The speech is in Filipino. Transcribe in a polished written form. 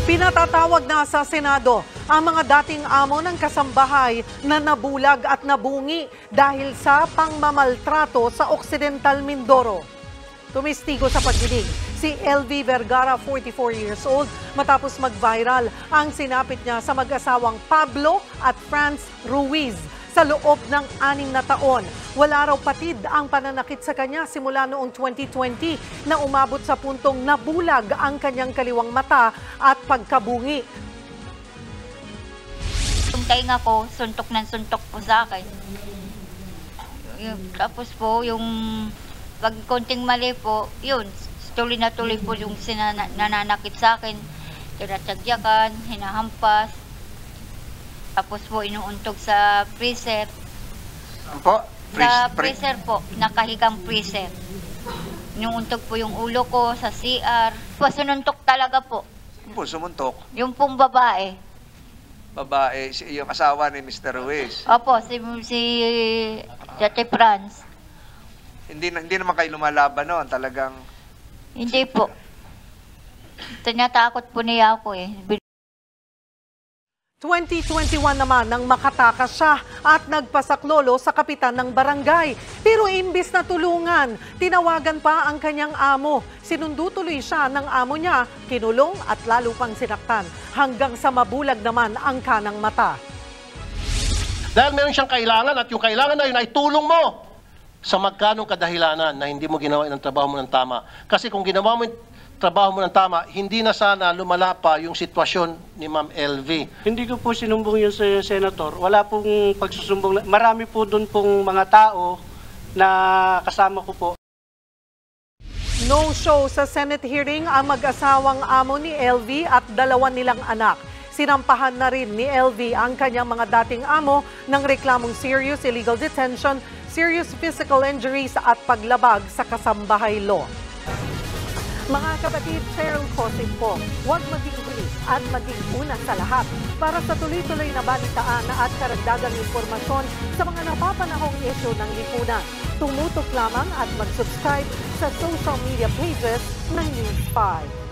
Pinatatawag na sa Senado ang mga dating amo ng kasambahay na nabulag at nabungi dahil sa pangmamaltrato sa Occidental Mindoro. Tumistigo sa pagdinig si LV Vergara, 44 years old, matapos mag-viral ang sinapit niya sa mag-asawang Pablo at Franz Ruiz sa loob ng 6 na taon. Wala raw patid ang pananakit sa kanya simula noong 2020 na umabot sa puntong nabulag ang kanyang kaliwang mata at pagkabungi. Yung tainga ko, suntok ng suntok po sa akin. Tapos po, yung pag konting mali po, yun, tuloy na tuloy po yung nananakit sa akin. Tinatagyakan, hinahampas. Tapos po, inuuntog sa freezer. Po? Sa freezer po, nakahigang freezer. Inuuntog po yung ulo ko sa CR. Sununtok talaga po. Po, sumuntok. Yung pong babae. Babae, yung asawa ni Mr. Ruiz. Opo, si Dati Franz. Hindi naman kayo lumalaban noon, talagang... Hindi po. Tinatakot po niya ako eh. 2021 naman nang makatakas siya at nagpasaklolo sa kapitan ng barangay. Pero imbis na tulungan, tinawagan pa ang kanyang amo. Sinundo tuloy siya ng amo niya, kinulong at lalo pang sinaktan hanggang sa mabulag naman ang kanang mata. Dahil meron siyang kailangan at yung kailangan na yun ay tulong mo sa magkanong kadahilanan na hindi mo ginawa ng trabaho mo ng tama. Kasi kung ginawa mo yung trabaho mo ng tama, hindi na sana lumala pa yung sitwasyon ni Ma'am LV. Hindi ko po sinumbong yun sa Senator. Wala pong pagsusumbong. Marami po doon pong mga tao na kasama ko po. No show sa Senate hearing ang mag-asawang amo ni LV at 2 nilang anak. Sinampahan na rin ni LV ang kanyang mga dating amo ng reklamong serious illegal detention, serious physical injuries at paglabag sa kasambahay law. Mga kapatid, Cheryl Cosing po, huwag maging huli at maging una sa lahat para sa tuloy-tuloy na balitaan at karagdagang impormasyon sa mga napapanahong issue ng lipunan. Tumutok lamang at mag-subscribe sa social media pages ng News 5.